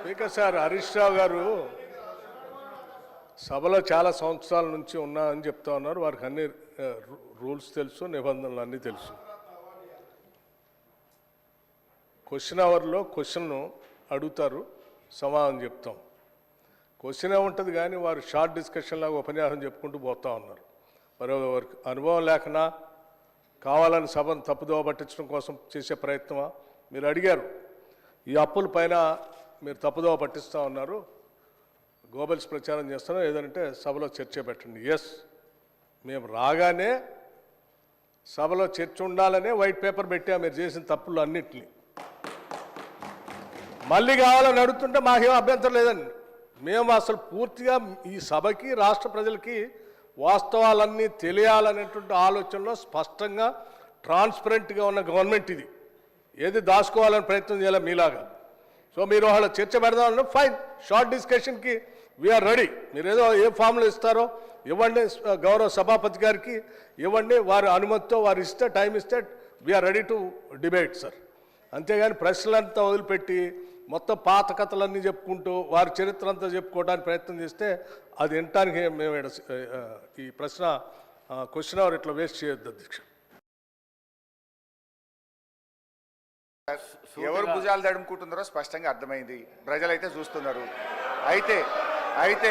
Speaker sir, Harish Rao గారు సభలో చాలా సంవత్సరాల నుంచి ఉన్నా అని చెప్తా ఉన్నారు. వారికి అన్ని రూల్స్ తెలుసు, నిబంధనలు అన్నీ తెలుసు. క్వశ్చన్ అవర్లో క్వశ్చన్ అడుగుతారు, సమాధానం చెప్తాం. క్వశ్చన్ ఉంటుంది కానీ వారు షార్ట్ డిస్కషన్ లాగా ఉపన్యాసం చెప్పుకుంటూ పోతా ఉన్నారు. మరి వారికి అనుభవం లేకనా, కావాలని సభను తప్పుదోవ పట్టించడం కోసం చేసే ప్రయత్నమా? మీరు అడిగారు, ఈ అప్పుల పైన మీరు తప్పుదోవ పట్టిస్తూ ఉన్నారు, గోబెల్స్ ప్రచారం చేస్తున్నాం, ఏదంటే సభలో చర్చ పెట్టండి. ఎస్, మేము రాగానే సభలో చర్చ ఉండాలనే వైట్ పేపర్ పెట్టా మీరు చేసిన తప్పులు అన్నింటినీ. మళ్ళీ కావాలని అడుగుతుంటే మాకేం అభ్యంతరం లేదండి. మేము అసలు పూర్తిగా ఈ సభకి, రాష్ట్ర ప్రజలకి వాస్తవాలన్నీ తెలియాలనేటువంటి ఆలోచనలో స్పష్టంగా ట్రాన్స్పరెంట్గా ఉన్న గవర్నమెంట్ ఇది. ఏది దాచుకోవాలని ప్రయత్నం చేయాలి మీలాగా. సో మీరు వాళ్ళ చర్చ పెడదామన్నా ఫైన్, షార్ట్ డిస్కషన్కి వీఆర్ రెడీ. మీరు ఏదో ఏ ఫామ్లో ఇస్తారో ఇవ్వండి, గౌరవ సభాపతి గారికి ఇవ్వండి, వారి అనుమతితో వారు ఇస్తే, టైం ఇస్తే we are ready to debate sir. అంతేగాని ప్రశ్నలంతా వదిలిపెట్టి మొత్తం పాత కథలన్నీ చెప్పుకుంటూ వారి చరిత్ర అంతా చెప్పుకోవడానికి ప్రయత్నం చేస్తే అది వినటానికి మేము ఈ ప్రశ్న క్వశ్చన్ అవర్ ఇట్లా వేస్ట్ చేయొద్దు అధ్యక్ష. ఎవరు భుజాలు తడుముకుంటున్నారో స్పష్టంగా అర్థమైంది, ప్రజలైతే చూస్తున్నారు. అయితే అయితే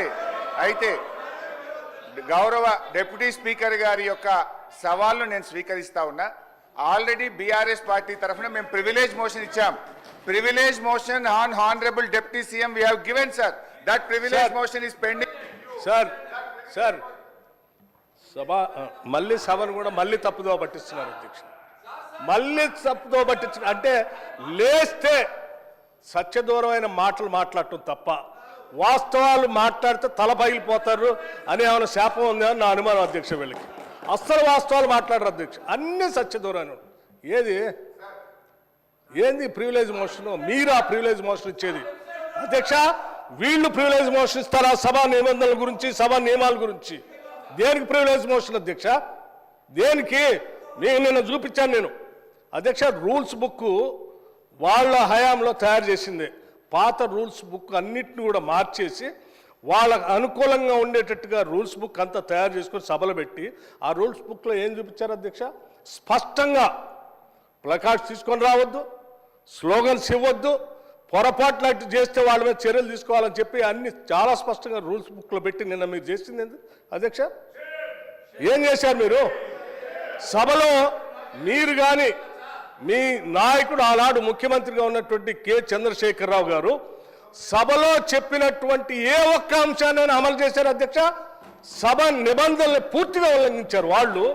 అయితే గౌరవ డిప్యూటీ స్పీకర్ గారి యొక్క సవాల్ను నేను స్వీకరిస్తా ఉన్నా. ఆల్రెడీ బీఆర్ఎస్ పార్టీ తరఫున మేము ప్రివిలేజ్ మోషన్ ఇచ్చాం. Privilege motion on honourable deputy CM we have given sir. That privilege motion is pending. Sir సభ మళ్ళీ సభను కూడా మళ్ళీ తప్పుదోవ పట్టిస్తున్నారు అధ్యక్ష. మళ్ళీ తప్పుదోవ పట్టించిన అంటే లేస్తే సత్యదూరమైన మాటలు మాట్లాడటం తప్ప వాస్తవాలు మాట్లాడితే తల పగిలిపోతారు అని ఏమైనా శాపం ఉందని నా అనుమానం అధ్యక్ష. వీళ్ళకి అస్సలు వాస్తవాలు మాట్లాడరు అధ్యక్ష, అన్ని సత్యదూరాన్ని. ఏంది ప్రివిలేజ్ మోషన్? మీరు ఆ ప్రివిలేజ్ మోషన్ ఇచ్చేది అధ్యక్ష. వీళ్ళు ప్రివిలేజ్ మోషన్ ఇస్తారా సభా నిబంధనల గురించి, సభా నియమాల గురించి? దేనికి ప్రివిలేజ్ మోషన్ అధ్యక్ష? దేనికి? నేను నిన్న చూపించాను నేను అధ్యక్ష. రూల్స్ బుక్ వాళ్ళ హయాంలో తయారు చేసిందే. పాత రూల్స్ బుక్ అన్నిటిని కూడా మార్చేసి వాళ్ళకు అనుకూలంగా ఉండేటట్టుగా రూల్స్ బుక్ అంతా తయారు చేసుకొని సభలో పెట్టి ఆ రూల్స్ బుక్లో ఏం చూపించారు అధ్యక్ష? స్పష్టంగా ప్లకార్డ్స్ తీసుకొని రావద్దు, స్లోగన్స్ ఇవ్వద్దు, పొరపాట్లు అట్టు చేస్తే వాళ్ళ మీద చర్యలు తీసుకోవాలని చెప్పి అన్ని చాలా స్పష్టంగా రూల్స్ బుక్లో పెట్టి నిన్న మీరు చేసింది ఏంది అధ్యక్ష? ఏం చేశారు మీరు సభలో? మీరు కానీ మీ నాయకుడు ఆనాడు ముఖ్యమంత్రిగా ఉన్నటువంటి కె చంద్రశేఖరరావు గారు సభలో చెప్పినటువంటి ఏ ఒక్క అంశాన్ని అమలు చేశారు అధ్యక్ష? సభ నిబంధనలు పూర్తిగా ఉల్లంఘించారు వాళ్ళు.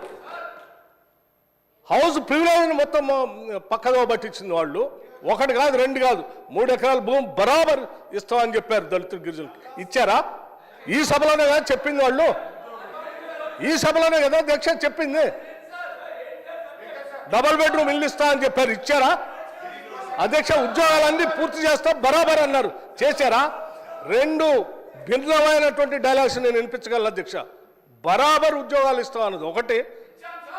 హౌస్ ప్రివిలేజ్ని మొత్తం పక్కదో పట్టించింది వాళ్ళు. ఒకటి కాదు, రెండు కాదు, 3 ఎకరాల భూమి బరాబర్ ఇస్తామని చెప్పారు దళితులు, గిరిజనులకు. ఇచ్చారా? ఈ సభలోనే కదా చెప్పింది వాళ్ళు. ఈ సభలోనే కదా అధ్యక్ష చెప్పింది. డబుల్ బెడ్రూమ్ ఇల్లు ఇస్తా అని చెప్పారు. ఇచ్చారా అధ్యక్ష? ఉద్యోగాలన్నీ పూర్తి చేస్తా బరాబర్ అన్నారు. చేశారా? 2 భిన్నమైనటువంటి డైలాగ్స్ నేను వినిపించగలను అధ్యక్ష. బరాబర్ ఉద్యోగాలు ఇస్తాం అన్నది ఒకటి,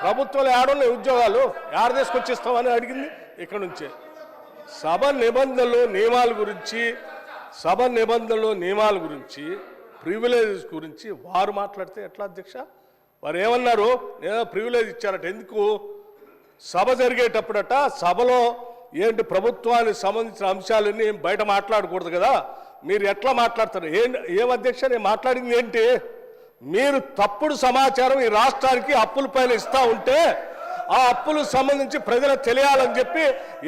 ప్రభుత్వంలో ఏడున్నాయి ఉద్యోగాలు, ఏడ తీసుకొచ్చి ఇస్తామని అడిగింది ఇక్కడ నుంచే. సభ నిబంధనలు నియమాల గురించి ప్రివిలేజెస్ గురించి వారు మాట్లాడితే ఎట్లా అధ్యక్ష? వారు ఏమన్నారు? నేను ప్రివిలేజ్ ఇచ్చారట. ఎందుకు? సభ జరిగేటప్పుడట సభలో ఏంటి ప్రభుత్వానికి సంబంధించిన అంశాలన్నీ బయట మాట్లాడకూడదు కదా, మీరు ఎట్లా మాట్లాడతారు? ఏం అధ్యక్ష నేను మాట్లాడింది ఏంటి? మీరు తప్పుడు సమాచారం ఈ రాష్ట్రానికి అప్పుల పైన ఇస్తూ ఉంటే ఆ అప్పులకు సంబంధించి ప్రజలకు తెలియాలని చెప్పి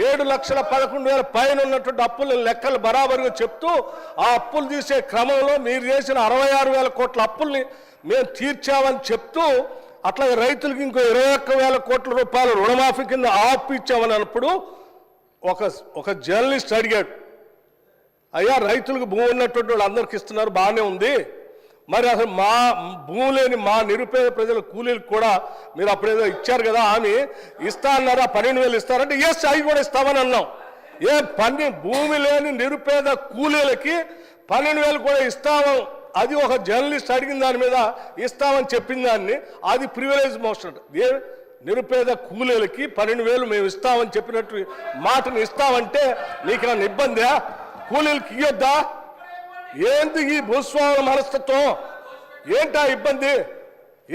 7,11,000 పైన ఉన్నటువంటి అప్పుల లెక్కలు బరాబరుగా చెప్తూ ఆ అప్పులు తీసే క్రమంలో మీరు చేసిన 66,000 కోట్ల అప్పుల్ని మేము తీర్చామని చెప్తూ, అట్లాగే రైతులకు ఇంకో 21,000 కోట్ల రూపాయలు రుణమాఫీ కింద ఆపు ఇచ్చామని అన్నప్పుడు ఒక జర్నలిస్ట్ అడిగాడు, అయ్యా రైతులకు భూమి ఉన్నటువంటి వాళ్ళు అందరికి ఇస్తున్నారు, బాగానే ఉంది, మరి అసలు మా భూమి లేని మా నిరుపేద ప్రజల కూలీలకు కూడా మీరు అప్పుడేదో ఇచ్చారు కదా, ఆమె ఇస్తా అన్నారా? 12,000 ఇస్తారంటే ఎస్, అవి కూడా ఇస్తామని అన్నాం. భూమి లేని నిరుపేద కూలీలకి 12,000 కూడా ఇస్తాము, అది ఒక జర్నలిస్ట్ అడిగిన దాని మీద ఇస్తామని చెప్పిన దాన్ని అది ప్రివిలేజ్ మోషన్. నిరుపేద కూలీలకి 12,000 మేము ఇస్తామని చెప్పినట్టు మాటను ఇస్తామంటే నీకు నన్ను ఇబ్బందా? కూలీలకి ఇయ్యొద్దా? ఏంది ఈ భూస్వాముల మనస్తత్వం? ఏంటా ఇబ్బంది?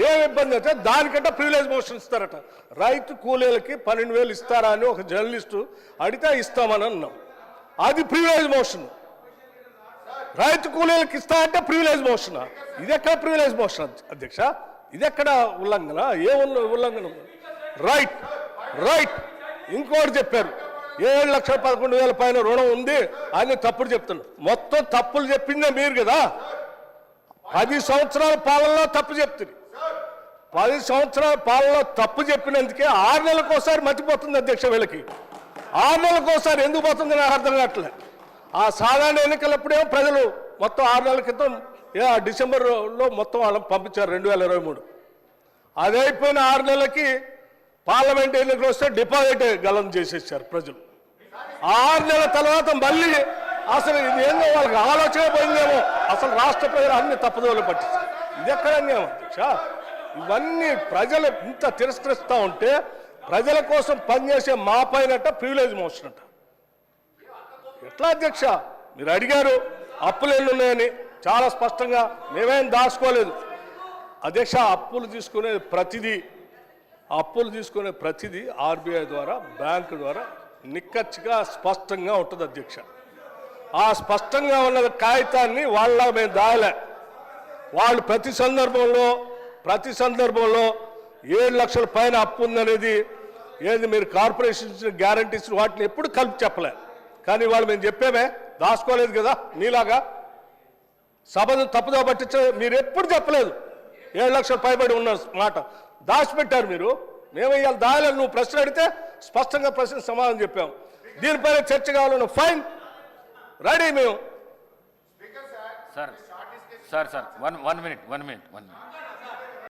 ఏం ఇబ్బంది అంటే దానికంటే ప్రివిలేజ్ మోషన్ ఇస్తారట. రైతు కూలీలకి 12,000 ఇస్తారా అని ఒక జర్నలిస్టు అడిగితే ఇస్తామని అన్నాం. అది ప్రివిలేజ్ మోషన్. రైతు కూలీలకు ఇస్తా అంటే ప్రివిలేజ్ మోషన్. ఇది ఎక్కడ ప్రివిలేజ్ మోషన్ అధ్యక్ష? ఇది ఎక్కడ ఉల్లంఘన? ఏ ఉల్లంఘన? Right right. ఇంకోటి చెప్పారు, 7,11,000 పైన రుణం ఉంది అని తప్పుడు చెప్తున్నారు. మొత్తం తప్పులు చెప్పిందే మీరు కదా. 10 సంవత్సరాల పాలనలో తప్పు చెప్తుంది. 10 సంవత్సరాల పాలనలో తప్పు చెప్పినందుకే 6 నెలలకోసారి మర్చిపోతుంది అధ్యక్ష. వీళ్ళకి 6 నెలలకోసారి ఎందుకు పోతుంది నాకు అర్థం కావట్లే. ఆ సాధారణ ఎన్నికలప్పుడేమో ప్రజలు మొత్తం 6 నెలల క్రితం డిసెంబర్లో మొత్తం వాళ్ళని పంపించారు 2023. అది అయిపోయిన 6 నెలలకి పార్లమెంట్ ఎన్నికలు వస్తే డిపాజిట్ గలం చేసేసారు ప్రజలు. 6 నెలల తర్వాత మళ్ళీ అసలు ఇది ఏందో వాళ్ళకి ఆలోచన పోయిందేమో. అసలు రాష్ట్ర ప్రజలు అన్ని తప్పుదోలు పట్టించారు. ఇది ఎక్కడ అన్యాయం అధ్యక్ష? ఇవన్నీ ప్రజలు ఇంత తిరస్కరిస్తూ ఉంటే ప్రజల కోసం పనిచేసే మా పైనట ప్రివిలేజ్ మోషన్ అంట. ఎట్లా అధ్యక్ష? మీరు అడిగారు అప్పులు ఎన్ని ఉన్నాయని. చాలా స్పష్టంగా మేమేం దాచుకోలేదు అధ్యక్ష. అప్పులు తీసుకునే ప్రతిదీ ఆర్బీఐ ద్వారా, బ్యాంకు ద్వారా నిక్కచ్చిగా స్పష్టంగా ఉంటుంది అధ్యక్ష. ఆ స్పష్టంగా ఉన్న కాగితాన్ని వాళ్ళ మేము దాయలే. వాళ్ళు ప్రతి సందర్భంలో 7 లక్షల పైన అప్పు ఉందనేది ఏది మీరు కార్పొరేషన్ ఇచ్చిన గ్యారంటీస్ వాటిని ఎప్పుడు కలిపి చెప్పలే. కానీ వాళ్ళు మేము చెప్పామే, దాచుకోలేదు కదా. మీలాగా సభను తప్పుదో పట్టించ మీరు ఎప్పుడు చెప్పలేదు. 7 లక్షల పైబడి ఉన్న మాట దాచిపెట్టారు మీరు. మేము ఇవాళ దాయలేదు. నువ్వు ప్రశ్న అడిగితే స్పష్టంగా ప్రశ్న సమాధానం చెప్పాం. దీనిపైన చర్చ కావాలన్న ఫైన్ రెడీ మేము. Sir 1 minute.